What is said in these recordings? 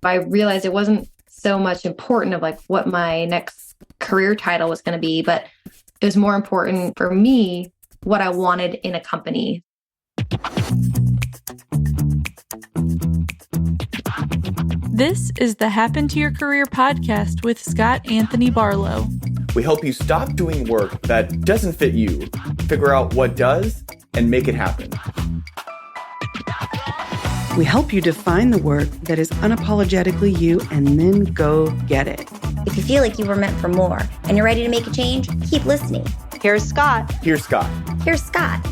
I realized it wasn't so much important of like what my next career title was going to be, but it was more important for me what I wanted in a company. This is the Happen to Your Career podcast with Scott Anthony Barlow. We help you stop doing work that doesn't fit you, figure out what does, and make it happen. We help you define the work that is unapologetically you and then go get it. If you feel like you were meant for more and you're ready to make a change, keep listening. Here's Scott. Here's Scott. Here's Scott.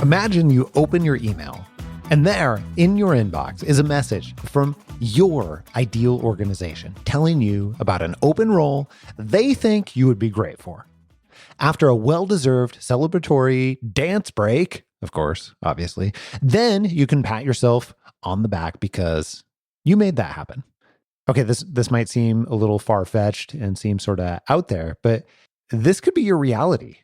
Imagine you open your email, and there in your inbox is a message from your ideal organization telling you about an open role they think you would be great for. After a well-deserved celebratory dance break, of course, obviously, then you can pat yourself on the back because you made that happen. Okay, this might seem a little far-fetched and seem sort of out there, but this could be your reality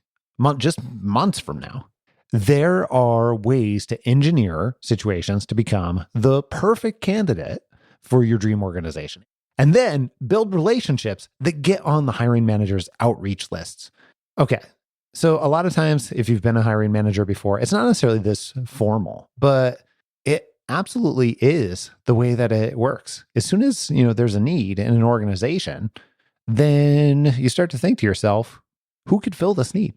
just months from now. There are ways to engineer situations to become the perfect candidate for your dream organization, and then build relationships that get on the hiring manager's outreach lists. Okay, so a lot of times, if you've been a hiring manager before, it's not necessarily this formal, but it absolutely is the way that it works. As soon as, there's a need in an organization, then you start to think to yourself, who could fill this need?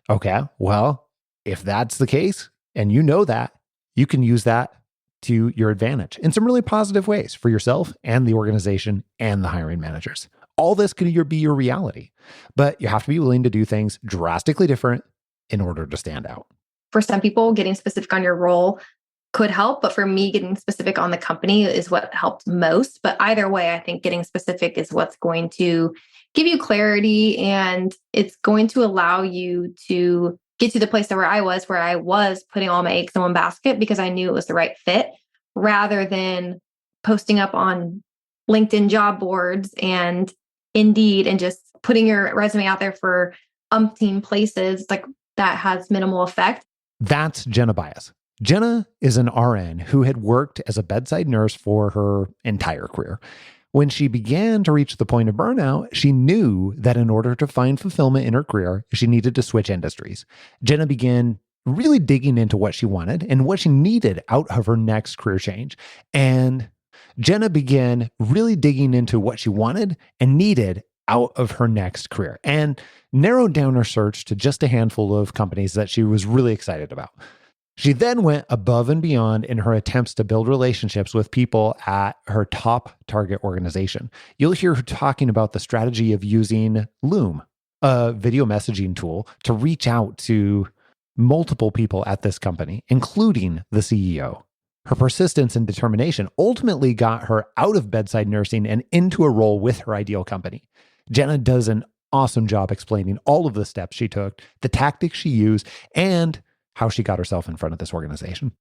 Okay, well, if that's the case, and you know that, you can use that to your advantage in some really positive ways for yourself and the organization and the hiring managers. All this could be your reality, but you have to be willing to do things drastically different in order to stand out. For some people, getting specific on your role could help, but for me, getting specific on the company is what helped most. But either way, I think getting specific is what's going to give you clarity, and it's going to allow you to get to the place where I was putting all my eggs in one basket because I knew it was the right fit, rather than posting up on LinkedIn job boards and Indeed and just putting your resume out there for umpteen places. Like, that has minimal effect. That's Jenna Bias. Jenna is an RN who had worked as a bedside nurse for her entire career. When she began to reach the point of burnout, she knew that in order to find fulfillment in her career, she needed to switch industries. Jenna began really digging into what she wanted and what she needed out of her next career change. And Jenna began really digging into what she wanted and needed out of her next career and narrowed down her search to just a handful of companies that she was really excited about. She then went above and beyond in her attempts to build relationships with people at her top target organization. You'll hear her talking about the strategy of using Loom, a video messaging tool, to reach out to multiple people at this company, including the CEO. Her persistence and determination ultimately got her out of bedside nursing and into a role with her ideal company. Jenna does an awesome job explaining all of the steps she took, the tactics she used, and how she got herself in front of this organization.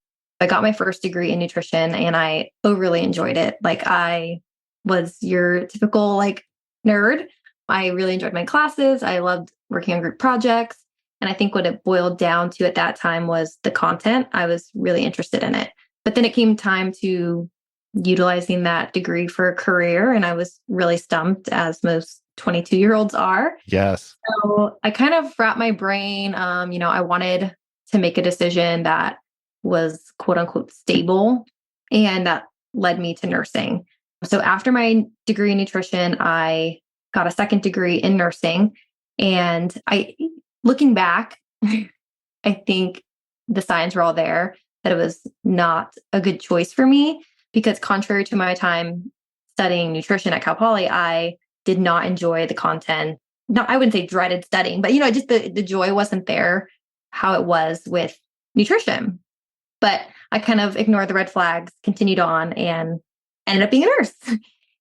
I got my first degree in nutrition and I really enjoyed it. Like, I was your typical nerd. I really enjoyed my classes. I loved working on group projects. And I think what it boiled down to at that time was the content. I was really interested in it. But then it came time to utilizing that degree for a career. And I was really stumped, as most 22-year-olds are. Yes. So I kind of wrapped my brain. I wanted to make a decision that was quote unquote stable. And that led me to nursing. So after my degree in nutrition, I got a second degree in nursing. And looking back, I think the signs were all there that it was not a good choice for me, because contrary to my time studying nutrition at Cal Poly, I did not enjoy the content. No, I wouldn't say dreaded studying, but just the joy wasn't there how it was with nutrition. But I kind of ignored the red flags, continued on, and ended up being a nurse.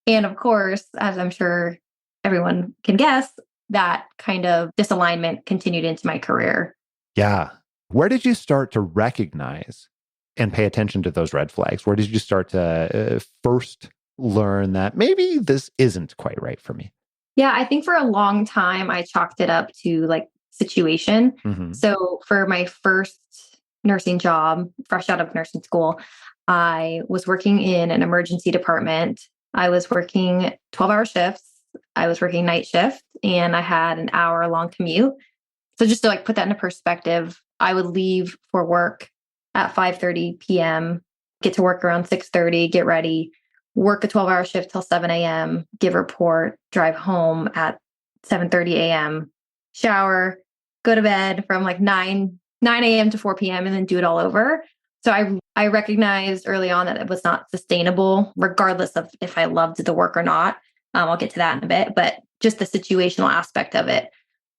And of course, as I'm sure everyone can guess, that kind of disalignment continued into my career. Yeah. Where did you start to recognize and pay attention to those red flags? Where did you start to first learn that maybe this isn't quite right for me? Yeah, I think for a long time, I chalked it up to situation. Mm-hmm. So for my first nursing job, fresh out of nursing school, I was working in an emergency department. I was working 12-hour shifts. I was working night shift and I had an hour-long commute. So just to like put that into perspective, I would leave for work at 5:30 p.m., get to work around 6:30, get ready, work a 12-hour shift till 7 a.m., give a report, drive home at 7:30 a.m., shower, go to bed from like 9 a.m. to 4 p.m., and then do it all over. So I recognized early on that it was not sustainable, regardless of if I loved the work or not. I'll get to that in a bit, but just the situational aspect of it.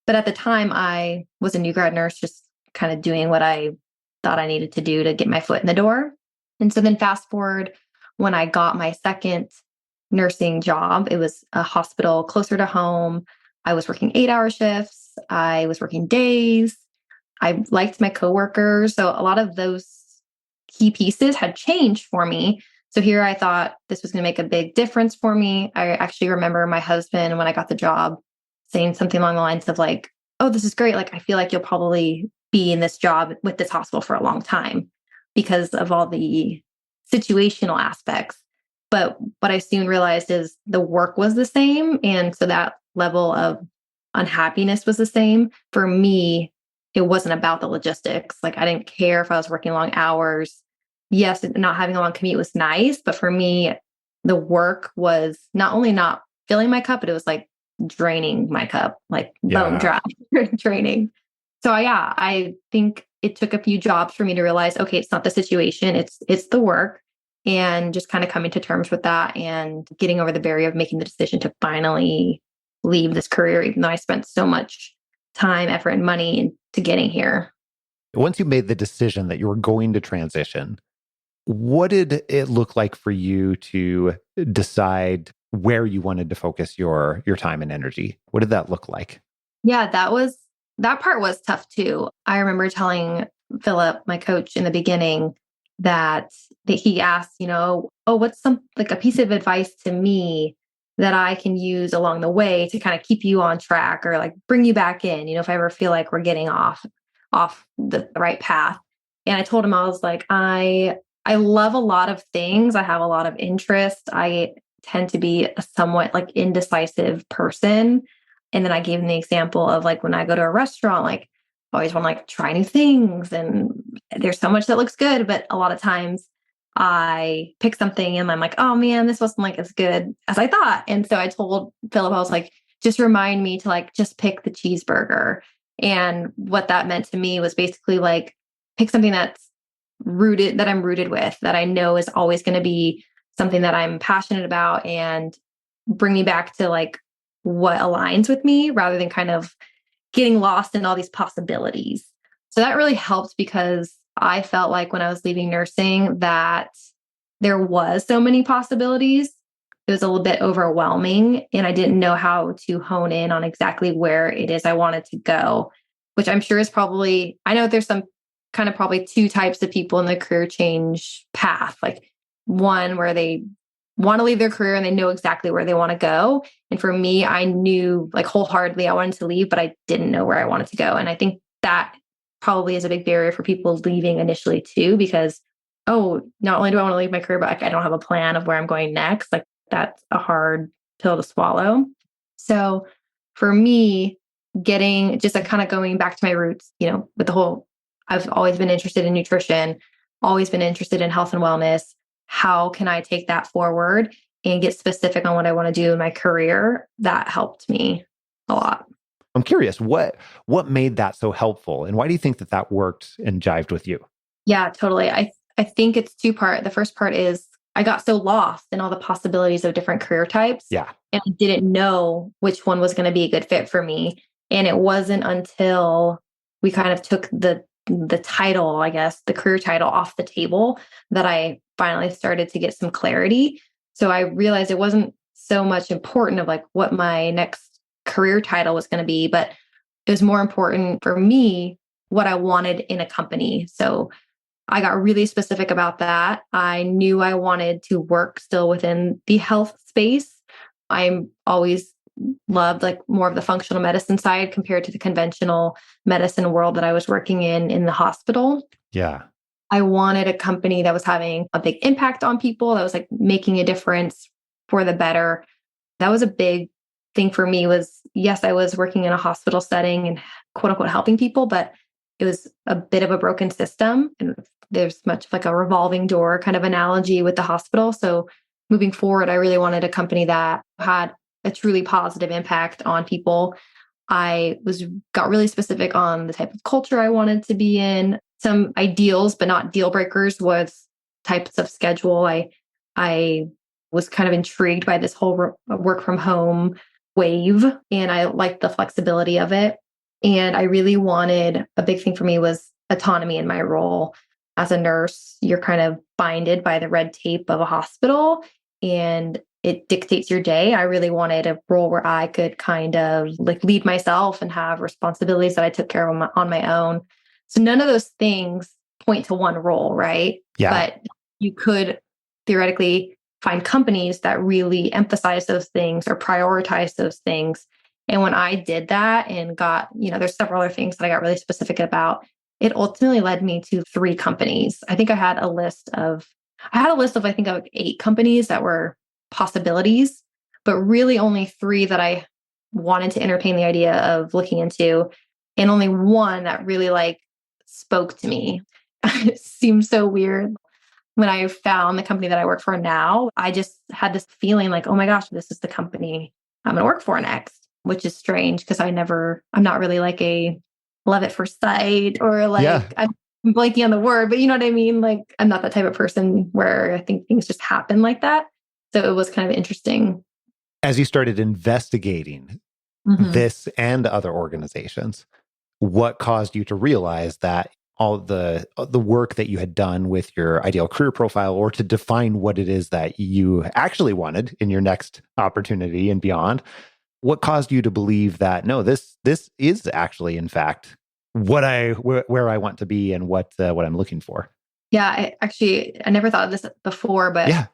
But at the time, I was a new grad nurse, just kind of doing what I thought I needed to do to get my foot in the door. And so then fast forward when I got my second nursing job, it was a hospital closer to home. I was working 8-hour shifts. I was working days. I liked my coworkers. So a lot of those key pieces had changed for me. So here I thought this was going to make a big difference for me. I actually remember my husband, when I got the job, saying something along the lines of like, oh, this is great. Like, I feel like you'll probably be in this job with this hospital for a long time because of all the situational aspects. But what I soon realized is the work was the same. And so that level of unhappiness was the same. For me, it wasn't about the logistics. Like, I didn't care if I was working long hours. Yes, not having a long commute was nice. But for me, the work was not only not filling my cup, but it was like draining my cup, like bone dry draining. So yeah, I think it took a few jobs for me to realize, okay, it's not the situation, it's the work, and just kind of coming to terms with that and getting over the barrier of making the decision to finally leave this career, even though I spent so much time, effort, and money into getting here. Once you made the decision that you were going to transition, what did it look like for you to decide where you wanted to focus your time and energy? What did that look like? Yeah, that part was tough too. I remember telling Philip, my coach, in the beginning that he asked, oh, what's like a piece of advice to me that I can use along the way to kind of keep you on track or like bring you back in, if I ever feel like we're getting off the right path. And I told him, I was like, I love a lot of things. I have a lot of interest. I tend to be a somewhat like indecisive person. And then I gave him the example of like when I go to a restaurant, like I always want to like try new things. And there's so much that looks good, but a lot of times I pick something and I'm like, oh man, this wasn't like as good as I thought. And so I told Philip, I was like, just remind me to like just pick the cheeseburger. And what that meant to me was basically like pick something that I'm rooted with, that I know is always going to be something that I'm passionate about and bring me back to like what aligns with me rather than kind of getting lost in all these possibilities. So that really helped because I felt like when I was leaving nursing that there was so many possibilities. It was a little bit overwhelming and I didn't know how to hone in on exactly where it is I wanted to go, which I'm sure is probably, I know there's some kind of probably two types of people in the career change path. Like one where they want to leave their career and they know exactly where they want to go. And for me, I knew like wholeheartedly I wanted to leave, but I didn't know where I wanted to go. And I think that probably is a big barrier for people leaving initially too, because, oh, not only do I want to leave my career, but like, I don't have a plan of where I'm going next. Like that's a hard pill to swallow. So for me, getting just kind of going back to my roots, with the whole, I've always been interested in nutrition, always been interested in health and wellness. How can I take that forward and get specific on what I want to do in my career? That helped me a lot. I'm curious, what made that so helpful? And why do you think that worked and jived with you? Yeah, totally. I think it's two-part. The first part is I got so lost in all the possibilities of different career types. Yeah. And I didn't know which one was going to be a good fit for me. And it wasn't until we kind of took the title, I guess, the career title off the table that I finally started to get some clarity. So I realized it wasn't so much important of like what my next career title was going to be, but it was more important for me what I wanted in a company. So I got really specific about that. I knew I wanted to work still within the health space. I'm always loved like more of the functional medicine side compared to the conventional medicine world that I was working in the hospital. Yeah. I wanted a company that was having a big impact on people, that was like making a difference for the better. That was a big thing for me was, yes, I was working in a hospital setting and quote unquote helping people, but it was a bit of a broken system. And there's much like a revolving door kind of analogy with the hospital. So moving forward, I really wanted a company that had a truly positive impact on people. I got really specific on the type of culture I wanted to be in. Some ideals, but not deal breakers, was types of schedule. I was kind of intrigued by this whole work from home wave, and I liked the flexibility of it. And I really wanted, a big thing for me was autonomy in my role. As a nurse, you're kind of binded by the red tape of a hospital and it dictates your day. I really wanted a role where I could kind of like lead myself and have responsibilities that I took care of on my own. So none of those things point to one role, right? Yeah. But you could theoretically find companies that really emphasize those things or prioritize those things. And when I did that and got, there's several other things that I got really specific about, it ultimately led me to 3 companies. I think I had a list of, I think of 8 companies that were possibilities, but really only 3 that I wanted to entertain the idea of looking into. And only one that really like spoke to me. It seems so weird. When I found the company that I work for now, I just had this feeling like, oh my gosh, this is the company I'm going to work for next, which is strange because I'm not really like a love at first sight or like, Yeah. I'm blanking on the word, but you know what I mean? Like, I'm not that type of person where I think things just happen like that. So it was kind of interesting. As you started investigating this and other organizations, what caused you to realize that all the work that you had done with your ideal career profile, or to define what it is that you actually wanted in your next opportunity and beyond, what caused you to believe that no, this is actually in fact where I want to be and what I'm looking for? Yeah, I never thought of this before, but Yeah.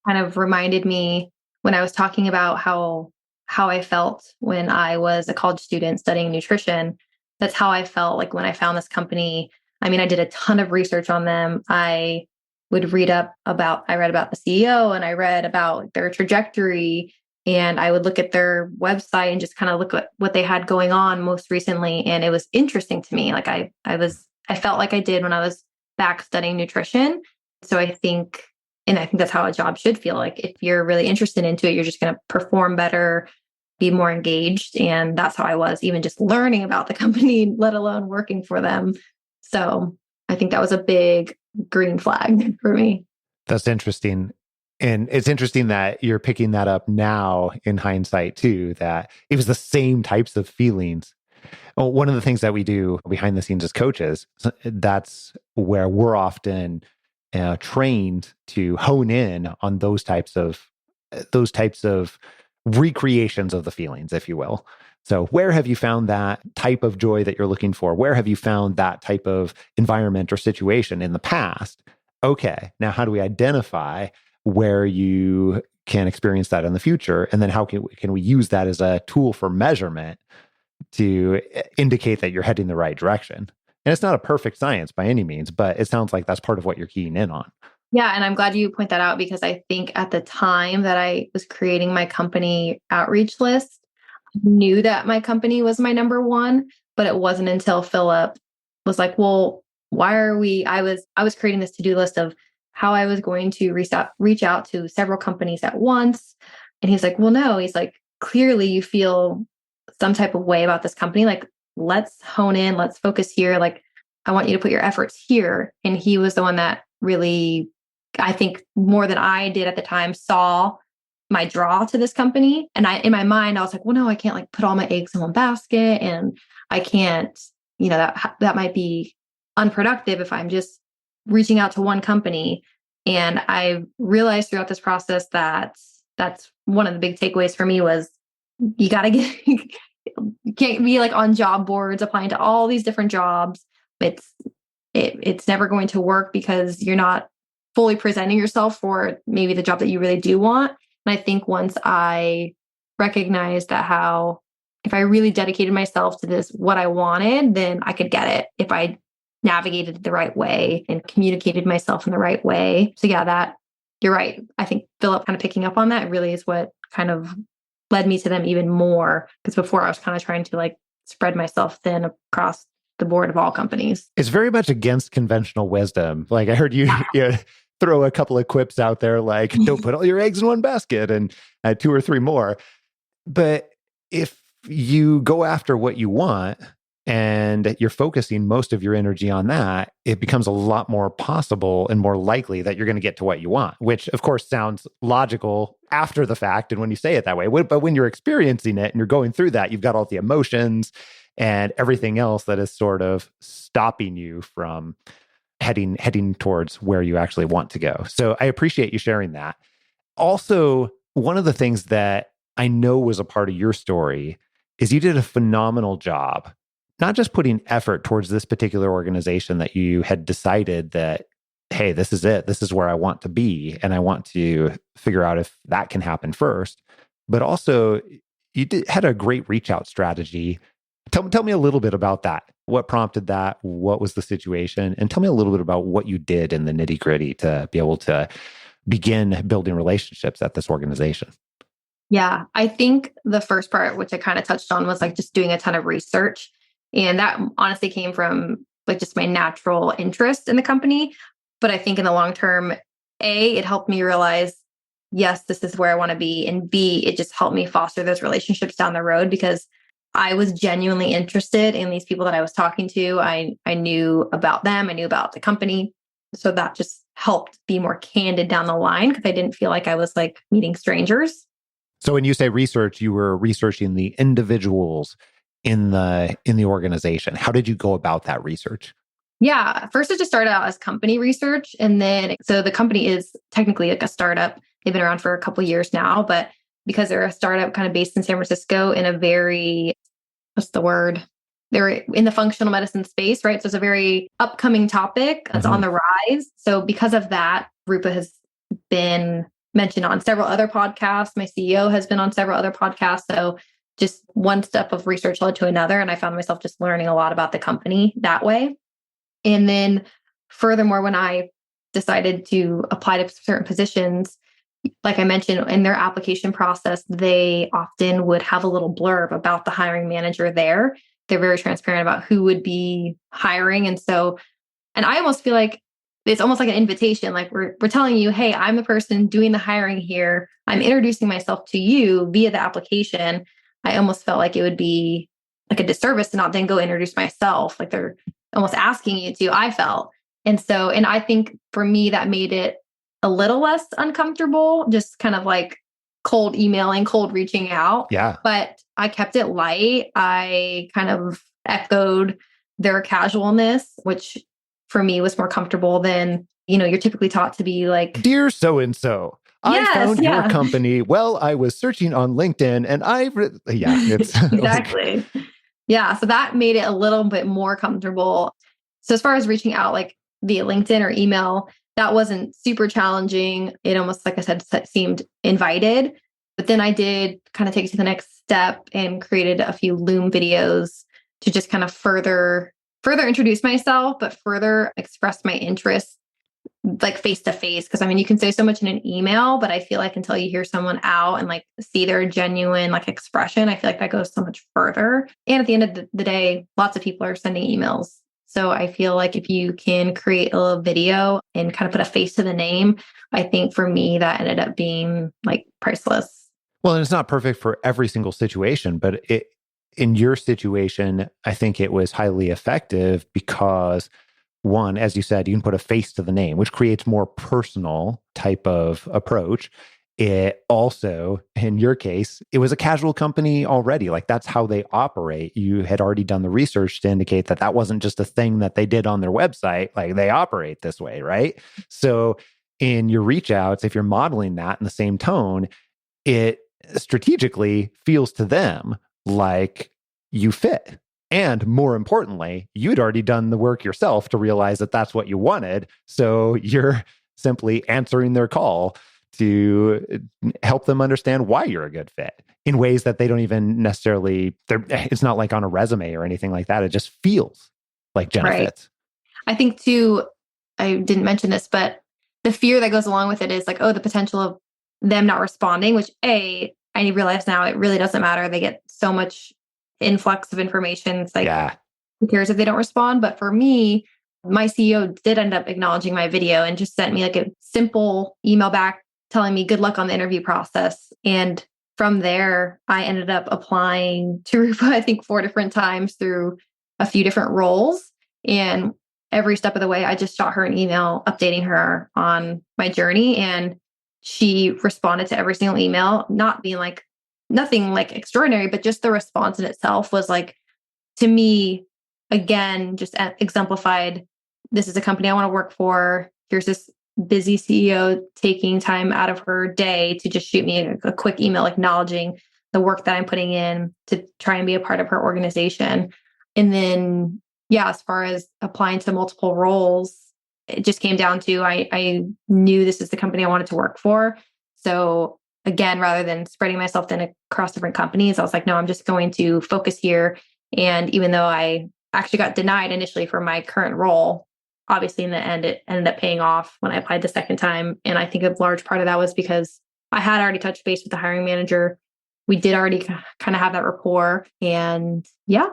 kind of reminded me when I was talking about how I felt when I was a college student studying nutrition. That's how I felt like when I found this company. I mean, I did a ton of research on them. I read about the CEO and I read about their trajectory, and I would look at their website and just kind of look at what they had going on most recently. And it was interesting to me. Like I felt like I did when I was back studying nutrition. So I think that's how a job should feel. Like if you're really interested into it, you're just going to perform better, be more engaged. And that's how I was, even just learning about the company, let alone working for them. So I think that was a big green flag for me. That's interesting. And it's interesting that you're picking that up now in hindsight too, that it was the same types of feelings. Well, one of the things that we do behind the scenes as coaches, that's where we're often trained to hone in on those types of recreations of the feelings, if you will. So where have you found that type of joy that you're looking for? Where have you found that type of environment or situation in the past? Okay, now how do we identify where you can experience that in the future? And then how can we use that as a tool for measurement to indicate that you're heading the right direction? And it's not a perfect science by any means, but it sounds like that's part of what you're keying in on. Yeah. And I'm glad you point that out, because I think at the time that I was creating my company outreach list, I knew that my company was my number one, but it wasn't until Philip was like, well, I was creating this to-do list of how I was going to reach out to several companies at once. And he's like, well, no, he's like, clearly you feel some type of way about this company. Like, let's hone in, let's focus here. Like, I want you to put your efforts here. And he was the one that really, I think more than I did at the time, saw my draw to this company. And in my mind, I was like, well, no, I can't like put all my eggs in one basket. And I can't, that might be unproductive if I'm just reaching out to one company. And I realized throughout this process that that's one of the big takeaways for me was you got to you can't be like on job boards applying to all these different jobs. It's never going to work because you're not fully presenting yourself for maybe the job that you really do want. And I think once I recognized that if I really dedicated myself to this, what I wanted, then I could get it. If I navigated the right way and communicated myself in the right way. So yeah, that you're right. I think Philip kind of picking up on that really is what kind of led me to them even more. Because before I was kind of trying to like spread myself thin across the board of all companies. It's very much against conventional wisdom. Like I heard you, throw a couple of quips out there, like don't put all your eggs in one basket and two or three more. But if you go after what you want and you're focusing most of your energy on that, it becomes a lot more possible and more likely that you're going to get to what you want, which of course sounds logical after the fact. And when you say it that way, but when you're experiencing it and you're going through that, you've got all the emotions and everything else that is sort of stopping you from heading towards where you actually want to go. So I appreciate you sharing that. Also, one of the things that I know was a part of your story is you did a phenomenal job, not just putting effort towards this particular organization that you had decided that, hey, this is it. This is where I want to be. And I want to figure out if that can happen first. But also, had a great reach out strategy. Tell me a little bit about that. What prompted that? What was the situation? And tell me a little bit about what you did in the nitty gritty to be able to begin building relationships at this organization. Yeah, I think the first part, which I kind of touched on, was like just doing a ton of research. And that honestly came from like just my natural interest in the company. But I think in the long term, A, it helped me realize, yes, this is where I want to be. And B, it just helped me foster those relationships down the road because I was genuinely interested in these people that I was talking to. I knew about them. I knew about the company. So that just helped be more candid down the line because I didn't feel like I was like meeting strangers. So when you say research, you were researching the individuals in the organization. How did you go about that research? Yeah, first it just started out as company research. And then, so the company is technically like a startup. They've been around for a couple of years now, but because they're a startup kind of based in San Francisco in a very, what's the word? They're in the functional medicine space, right? So it's a very upcoming topic that's on the rise. So because of that, Rupa has been mentioned on several other podcasts. My CEO has been on several other podcasts. So just one step of research led to another. And I found myself just learning a lot about the company that way. And then furthermore, when I decided to apply to certain positions, like I mentioned in their application process, they often would have a little blurb about the hiring manager there. They're very transparent about who would be hiring. And I almost feel like it's almost like an invitation. Like we're telling you, hey, I'm the person doing the hiring here. I'm introducing myself to you via the application. I almost felt like it would be like a disservice to not then go introduce myself. Like they're almost asking you to, I felt. And I think for me, that made it a little less uncomfortable, just kind of like cold emailing, cold reaching out. Yeah. But I kept it light. I kind of echoed their casualness, which for me was more comfortable than, you're typically taught to be like, dear so-and-so, I found your company. Well, I was searching on LinkedIn and it's exactly. Yeah. So that made it a little bit more comfortable. So as far as reaching out, like via LinkedIn or email, that wasn't super challenging. It almost, like I said, seemed invited. But then I did kind of take it to the next step and created a few Loom videos to just kind of further introduce myself, but further express my interest, like face to face. Because you can say so much in an email, but I feel like until you hear someone out and like see their genuine like expression, I feel like that goes so much further. And at the end of the day, lots of people are sending emails. So I feel like if you can create a little video and kind of put a face to the name, I think for me that ended up being like priceless. Well, and it's not perfect for every single situation, but in your situation, I think it was highly effective because one, as you said, you can put a face to the name, which creates more personal type of approach. It also, in your case, it was a casual company already. Like that's how they operate. You had already done the research to indicate that wasn't just a thing that they did on their website. Like they operate this way, right? So in your reach outs, if you're modeling that in the same tone, it strategically feels to them like you fit. And more importantly, you'd already done the work yourself to realize that that's what you wanted. So you're simply answering their call to help them understand why you're a good fit in ways that they don't even necessarily, it's not like on a resume or anything like that. It just feels like Jenna fits. I think too, I didn't mention this, but the fear that goes along with it is like, oh, the potential of them not responding, which I realize now it really doesn't matter. They get so much influx of information. It's like, Yeah. who cares if they don't respond? But for me, my CEO did end up acknowledging my video and just sent me like a simple email back telling me good luck on the interview process. And from there, I ended up applying to Rupa, I think 4 different times through a few different roles. And every step of the way, I just shot her an email updating her on my journey. And she responded to every single email, not being like nothing like extraordinary, but just the response in itself was like, to me, again, just exemplified, this is a company I want to work for. Here's this busy CEO taking time out of her day to just shoot me a quick email acknowledging the work that I'm putting in to try and be a part of her organization. And then, yeah, as far as applying to multiple roles, it just came down to I knew this is the company I wanted to work for. So again, rather than spreading myself thin across different companies, I was like, no, I'm just going to focus here. And even though I actually got denied initially for my current role, obviously in the end, it ended up paying off when I applied the second time. And I think a large part of that was because I had already touched base with the hiring manager. We did already kind of have that rapport. And yeah.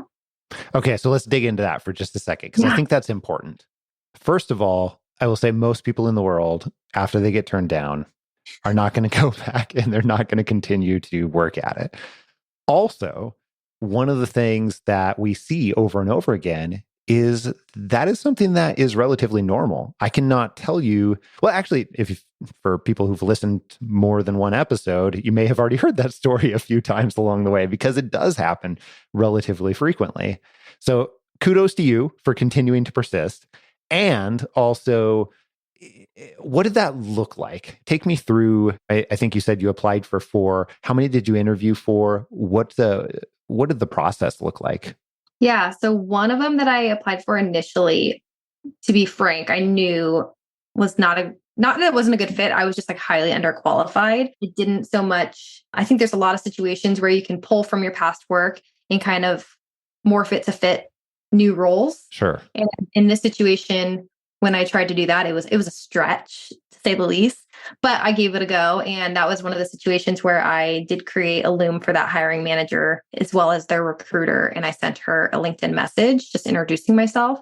Okay, so let's dig into that for just a second, because I think that's important. First of all, I will say most people in the world, after they get turned down, are not going to go back and they're not going to continue to work at it. Also, one of the things that we see over and over again is that is something that is relatively normal. I cannot tell you, well, actually, for people who've listened more than one episode, you may have already heard that story a few times along the way, because it does happen relatively frequently. So kudos to you for continuing to persist. And also, what did that look like? Take me through, I think you said you applied for 4. How many did you interview for? What did the process look like? Yeah. So one of them that I applied for initially, to be frank, I knew was not that it wasn't a good fit. I was just like highly underqualified. It didn't so much. I think there's a lot of situations where you can pull from your past work and kind of morph it to fit new roles. Sure. And in this situation, when I tried to do that, it was a stretch to say the least, but I gave it a go. And that was one of the situations where I did create a Loom for that hiring manager as well as their recruiter. And I sent her a LinkedIn message just introducing myself.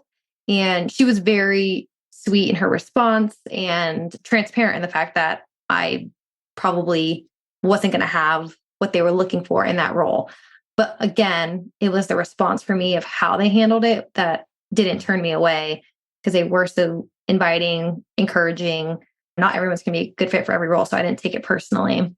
And she was very sweet in her response and transparent in the fact that I probably wasn't going to have what they were looking for in that role. But again, it was the response for me of how they handled it that didn't turn me away, because they were so inviting, encouraging. Not everyone's going to be a good fit for every role. So I didn't take it personally.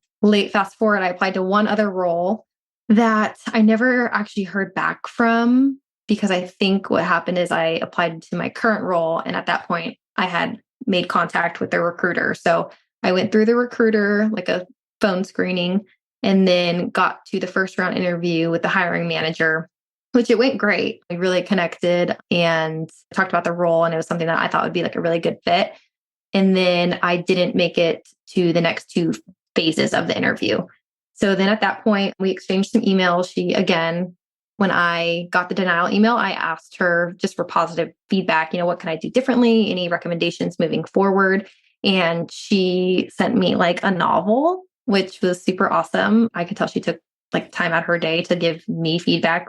Fast forward, I applied to one other role that I never actually heard back from, because I think what happened is I applied to my current role. And at that point, I had made contact with the recruiter. So I went through the recruiter, like a phone screening, and then got to the first round interview with the hiring manager, which it went great. We really connected and talked about the role. And it was something that I thought would be like a really good fit. And then I didn't make it to the next 2 phases of the interview. So then at that point, we exchanged some emails. She, again, when I got the denial email, I asked her just for positive feedback, what can I do differently? Any recommendations moving forward? And she sent me like a novel, which was super awesome. I could tell she took like time out of her day to give me feedback.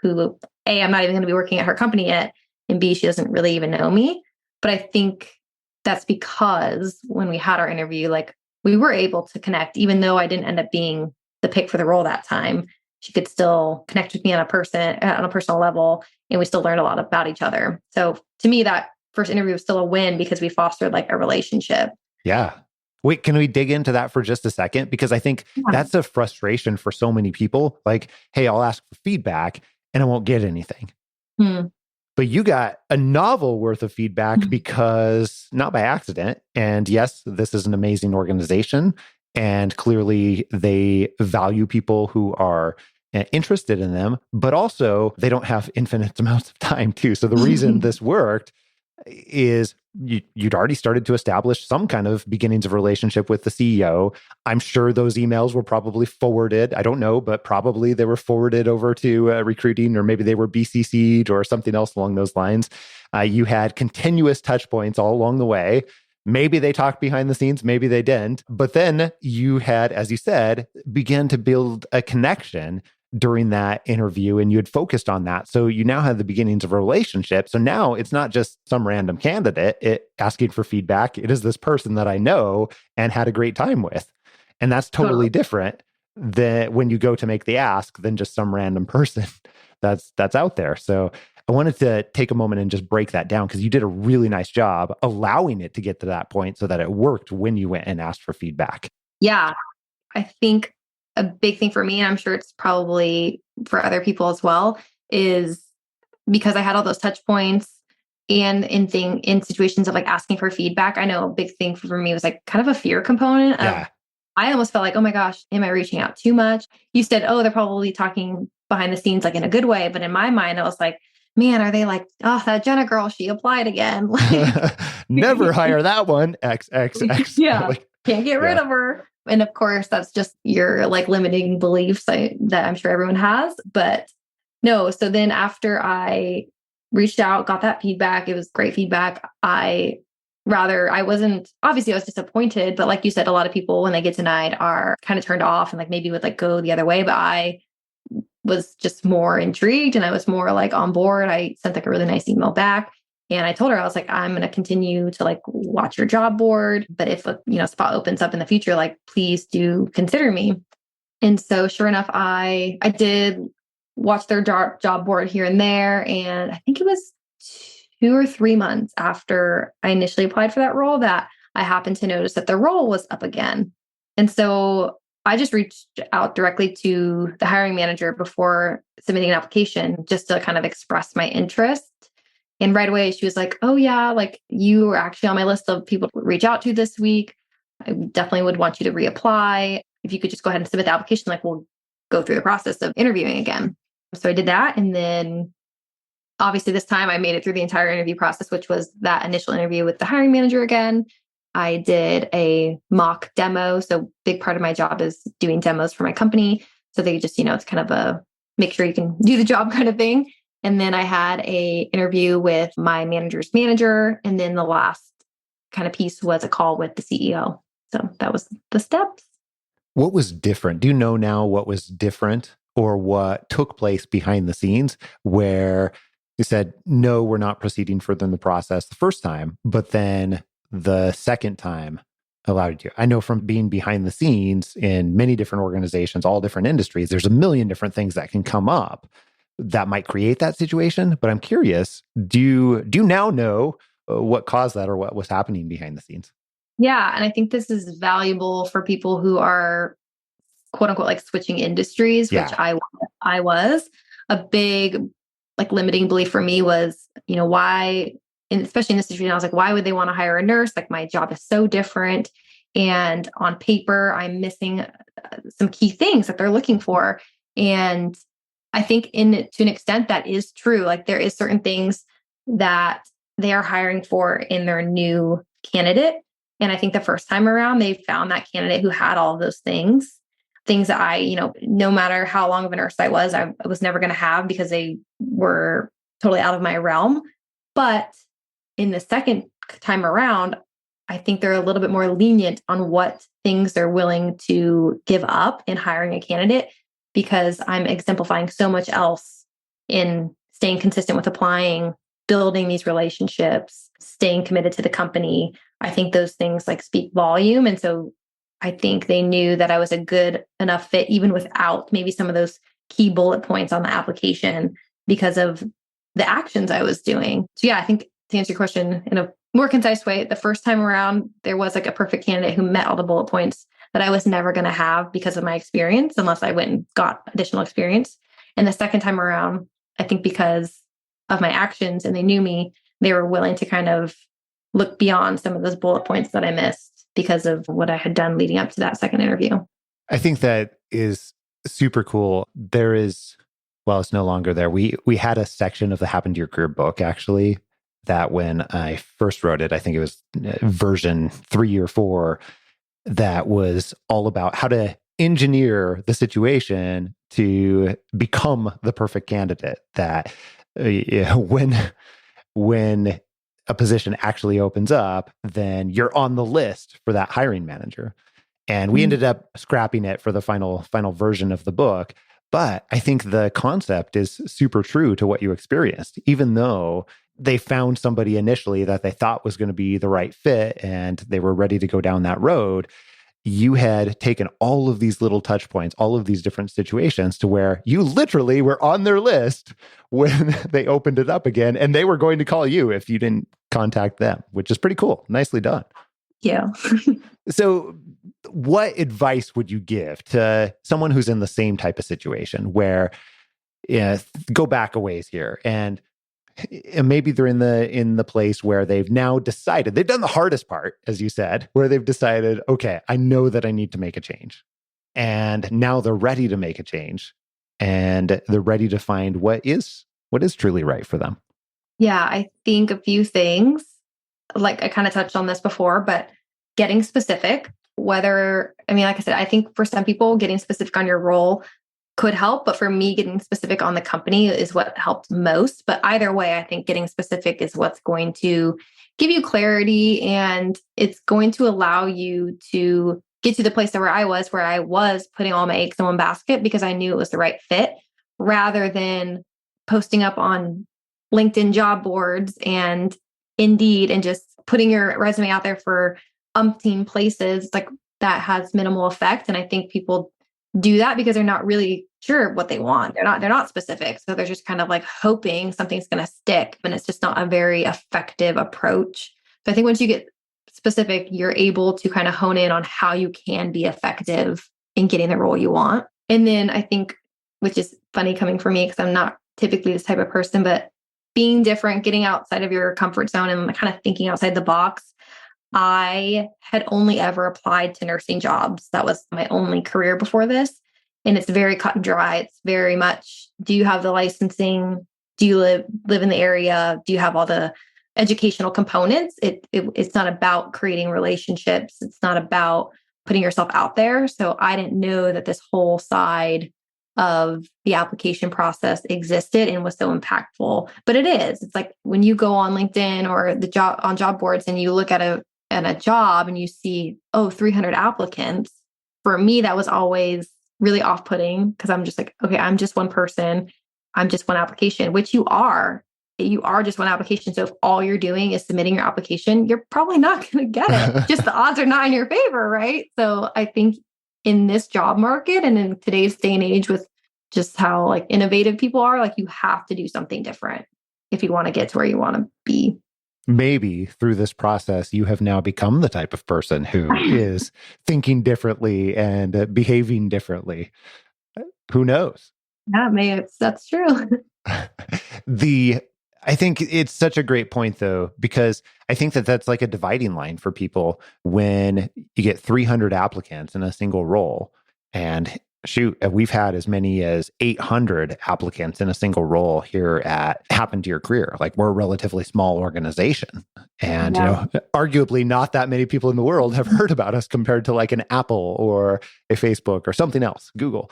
Who, A, I'm not even going to be working at her company yet, and B, she doesn't really even know me. But I think that's because when we had our interview, like we were able to connect, even though I didn't end up being the pick for the role that time. She could still connect with me on a personal level, and we still learned a lot about each other. So to me, that first interview was still a win because we fostered like a relationship. Yeah. Wait, can we dig into that for just a second? Because I think that's a frustration for so many people. Like, hey, I'll ask for feedback and I won't get anything. But you got a novel worth of feedback because not by accident. And yes, this is an amazing organization. And clearly they value people who are interested in them, but also they don't have infinite amounts of time too. So the reason this worked is you'd already started to establish some kind of beginnings of relationship with the CEO. I'm sure those emails were probably forwarded. I don't know, but probably they were forwarded over to recruiting, or maybe they were BCC'd or something else along those lines. You had continuous touch points all along the way. Maybe they talked behind the scenes, maybe they didn't. But then you had, as you said, began to build a connection during that interview, and you had focused on that. So you now have the beginnings of a relationship. So now it's not just some random candidate asking for feedback. It is this person that I know and had a great time with. And that's totally different than when you go to make the ask than just some random person that's out there. So I wanted to take a moment and just break that down, because you did a really nice job allowing it to get to that point so that it worked when you went and asked for feedback. Yeah. I think a big thing for me, and I'm sure it's probably for other people as well, is because I had all those touch points and in situations of like asking for feedback. I know a big thing for me was like kind of a fear component. I almost felt like, oh my gosh, am I reaching out too much? You said, oh, they're probably talking behind the scenes, like in a good way. But in my mind, I was like, man, are they like, oh, that Jenna girl, she applied again. Never hire that one. XXX. Yeah. Can't get rid of her. And of course, that's just your like limiting beliefs that I'm sure everyone has. But no, so then after I reached out, got that feedback, it was great feedback. I was disappointed, but like you said, a lot of people when they get denied are kind of turned off and like maybe would like go the other way. But I was just more intrigued and I was more like on board. I sent like a really nice email back. And I told her, I was like, I'm going to continue to like watch your job board. But if a spot opens up in the future, like, please do consider me. And so sure enough, I did watch their job board here and there. And I think it was 2 or 3 months after I initially applied for that role that I happened to notice that the role was up again. And so I just reached out directly to the hiring manager before submitting an application just to kind of express my interest. And right away, she was like, oh, yeah, like you were actually on my list of people to reach out to this week. I definitely would want you to reapply. If you could just go ahead and submit the application, like we'll go through the process of interviewing again. So I did that. And then obviously this time I made it through the entire interview process, which was that initial interview with the hiring manager again. I did a mock demo. So big part of my job is doing demos for my company. So they just, it's kind of a make sure you can do the job kind of thing. And then I had a interview with my manager's manager. And then the last kind of piece was a call with the CEO. So that was the steps. What was different? Do you know now what was different or what took place behind the scenes where you said, no, we're not proceeding further in the process the first time, but then the second time allowed you? I know from being behind the scenes in many different organizations, all different industries, there's a million different things that can come up that might create that situation. But I'm curious, do you now know what caused that or what was happening behind the scenes? Yeah. And I think this is valuable for people who are quote unquote like switching industries, which I was. A big like limiting belief for me was, why, and especially in this situation, I was like, why would they want to hire a nurse? Like my job is so different. And on paper, I'm missing some key things that they're looking for. And I think to an extent that is true. Like there is certain things that they are hiring for in their new candidate. And I think the first time around, they found that candidate who had all of those things that I, no matter how long of a nurse I was never going to have because they were totally out of my realm. But in the second time around, I think they're a little bit more lenient on what things they're willing to give up in hiring a candidate, because I'm exemplifying so much else in staying consistent with applying, building these relationships, staying committed to the company. I think those things like speak volume. And so I think they knew that I was a good enough fit, even without maybe some of those key bullet points on the application because of the actions I was doing. So yeah, I think to answer your question in a more concise way, the first time around, there was like a perfect candidate who met all the bullet points that I was never going to have because of my experience, unless I went and got additional experience. And the second time around, I think because of my actions and they knew me, they were willing to kind of look beyond some of those bullet points that I missed because of what I had done leading up to that second interview. I think that is super cool. There is, well, it's no longer there. We had a section of the Happen to Your Career book, actually, that when I first wrote it, I think it was version 3 or 4, that was all about how to engineer the situation to become the perfect candidate. That when a position actually opens up, then you're on the list for that hiring manager. And we ended up scrapping it for the final version of the book. But I think the concept is super true to what you experienced, even though they found somebody initially that they thought was going to be the right fit and they were ready to go down that road. You had taken all of these little touch points, all of these different situations to where you literally were on their list when they opened it up again, and they were going to call you if you didn't contact them, which is pretty cool. Nicely done. Yeah. So what advice would you give to someone who's in the same type of situation where, go back a ways here, and maybe they're in the place where they've now decided, they've done the hardest part, as you said, where they've decided, okay, I know that I need to make a change. And now they're ready to make a change, and they're ready to find what is truly right for them. Yeah, I think a few things, like I kind of touched on this before, but getting specific, like I said, I think for some people, getting specific on your role could help. But for me, getting specific on the company is what helped most. But either way, I think getting specific is what's going to give you clarity, and it's going to allow you to get to the place where I was putting all my eggs in one basket because I knew it was the right fit, rather than posting up on LinkedIn job boards and Indeed and just putting your resume out there for umpteen places. Like, that has minimal effect. And I think people do that because they're not really sure what they want. They're not specific. So they're just kind of like hoping something's going to stick, and it's just not a very effective approach. So I think once you get specific, you're able to kind of hone in on how you can be effective in getting the role you want. And then I think, which is funny coming from me because I'm not typically this type of person, but being different, getting outside of your comfort zone and kind of thinking outside the box. I had only ever applied to nursing jobs. That was my only career before this. And it's very cut and dry. It's very much, do you have the licensing? Do you live in the area? Do you have all the educational components? It's not about creating relationships. It's not about putting yourself out there. So I didn't know that this whole side of the application process existed and was so impactful. But it is. It's like when you go on LinkedIn or on job boards and you look at a job and you see, 300 applicants. For me, that was always really off-putting because I'm just like, okay, I'm just one person. I'm just one application, which you are. You are just one application. So if all you're doing is submitting your application, you're probably not going to get it. Just the odds are not in your favor, right? So I think in this job market and in today's day and age with just how like innovative people are, like you have to do something different if you want to get to where you want to be. Maybe through this process, you have now become the type of person who is thinking differently and behaving differently. Who knows? Yeah, maybe that's true. I think it's such a great point, though, because I think that that's like a dividing line for people when you get 300 applicants in a single role. And shoot, we've had as many as 800 applicants in a single role here at Happen to Your Career. Like, we're a relatively small organization. And, arguably not that many people in the world have heard about us compared to like an Apple or a Facebook or something else, Google.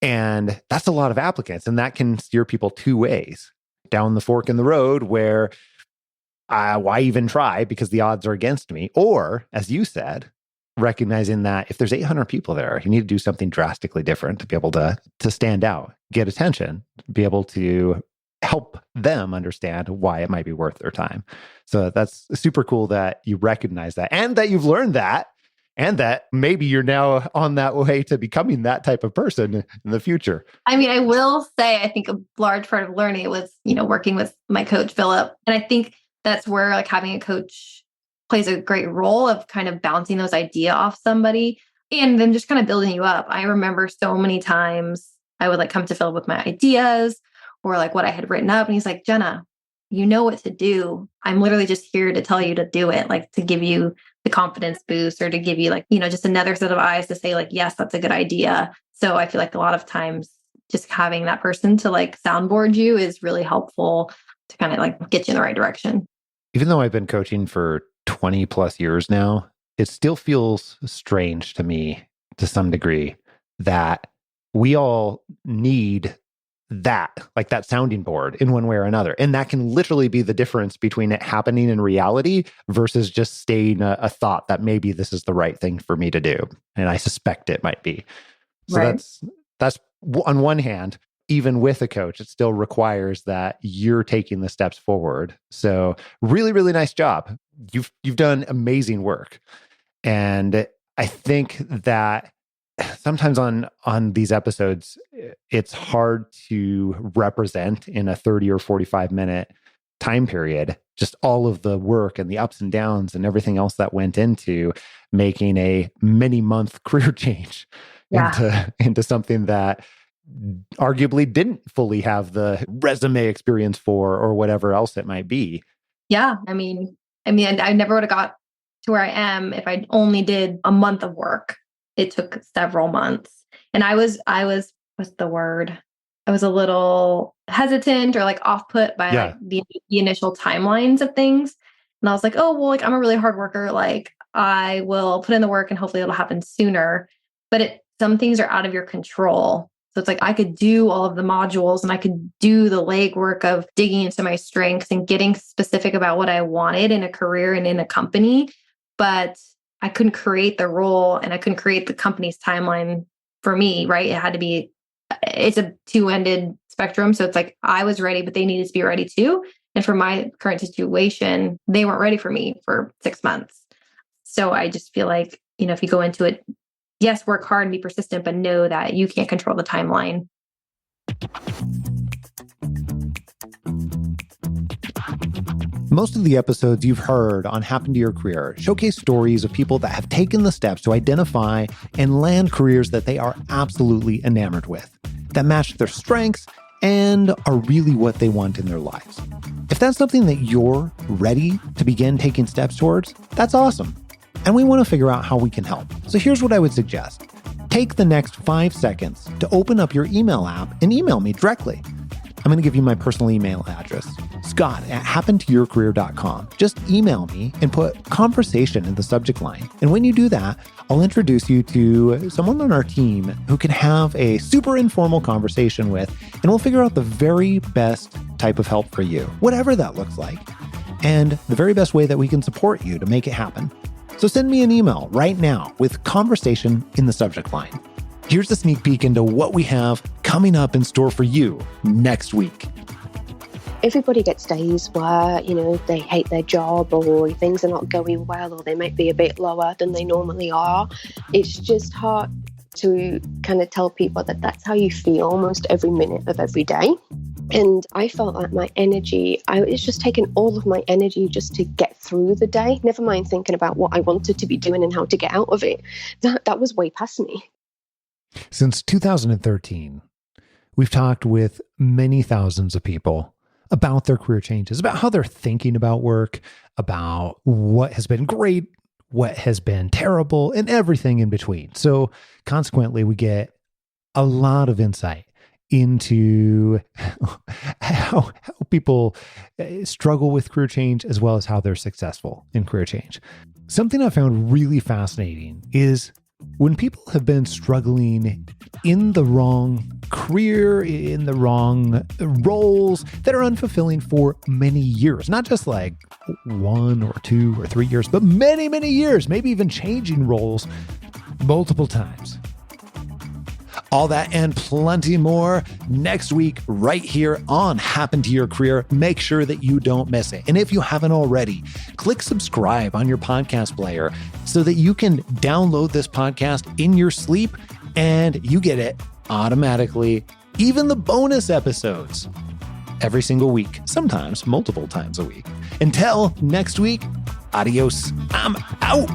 And that's a lot of applicants. And that can steer people two ways. Down the fork in the road where why even try because the odds are against me? Or, as you said, recognizing that if there's 800 people there, you need to do something drastically different to be able to stand out, get attention, be able to help them understand why it might be worth their time. So that's super cool that you recognize that and that you've learned that and that maybe you're now on that way to becoming that type of person in the future. I mean, I will say, I think a large part of learning it was, working with my coach, Philip. And I think that's where like having a coach plays a great role of kind of bouncing those ideas off somebody and then just kind of building you up. I remember so many times I would like come to Philip with my ideas or like what I had written up. And he's like, Jenna, you know what to do. I'm literally just here to tell you to do it, like to give you the confidence boost or to give you like, just another set of eyes to say like, yes, that's a good idea. So I feel like a lot of times just having that person to like soundboard you is really helpful to kind of like get you in the right direction. Even though I've been coaching for 20 plus years now, it still feels strange to me to some degree that we all need that, like that sounding board in one way or another. And that can literally be the difference between it happening in reality versus just staying a thought that maybe this is the right thing for me to do. And I suspect it might be. So Right. that's on one hand, even with a coach, it still requires that you're taking the steps forward. So really, really nice job. You've done amazing work. And I think that sometimes on these episodes, it's hard to represent in a 30 or 45 minute time period, just all of the work and the ups and downs and everything else that went into making a many month career change into something that arguably didn't fully have the resume experience for, or whatever else it might be. Yeah. I mean, I never would have got to where I am if I only did a month of work. It took several months. And I was, what's the word? I was a little hesitant or like off put by like the initial timelines of things. And I was like, oh, well, like I'm a really hard worker. Like I will put in the work and hopefully it'll happen sooner. But some things are out of your control. So it's like I could do all of the modules and I could do the legwork of digging into my strengths and getting specific about what I wanted in a career and in a company. But I couldn't create the role and I couldn't create the company's timeline for me, right? It had to be, it's a two-ended spectrum. So it's like I was ready, but they needed to be ready too. And for my current situation, they weren't ready for me for 6 months. So I just feel like, if you go into it, yes, work hard and be persistent, but know that you can't control the timeline. Most of the episodes you've heard on Happen to Your Career showcase stories of people that have taken the steps to identify and land careers that they are absolutely enamored with, that match their strengths and are really what they want in their lives. If that's something that you're ready to begin taking steps towards, that's awesome. And we want to figure out how we can help. So here's what I would suggest. Take the next 5 seconds to open up your email app and email me directly. I'm going to give you my personal email address, scott@happentoyourcareer.com. Just email me and put conversation in the subject line. And when you do that, I'll introduce you to someone on our team who can have a super informal conversation with, and we'll figure out the very best type of help for you, whatever that looks like, and the very best way that we can support you to make it happen. So send me an email right now with conversation in the subject line. Here's a sneak peek into what we have coming up in store for you next week. Everybody gets days where, they hate their job or things are not going well or they might be a bit lower than they normally are. It's just hard to kind of tell people that that's how you feel almost every minute of every day. And I felt like my energy, it's just taken all of my energy just to get through the day, never mind thinking about what I wanted to be doing and how to get out of it. That was way past me. Since 2013, we've talked with many thousands of people about their career changes, about how they're thinking about work, about what has been great, what has been terrible, and everything in between. So consequently, we get a lot of insight into how people struggle with career change as well as how they're successful in career change. Something I found really fascinating is when people have been struggling in the wrong career, in the wrong roles that are unfulfilling for many years, not just like 1 or 2 or 3 years, but many, many years, maybe even changing roles multiple times. All that and plenty more next week right here on Happen to Your Career. Make sure that you don't miss it. And if you haven't already, click subscribe on your podcast player so that you can download this podcast in your sleep and you get it automatically, even the bonus episodes every single week, sometimes multiple times a week. Until next week, adios. I'm out.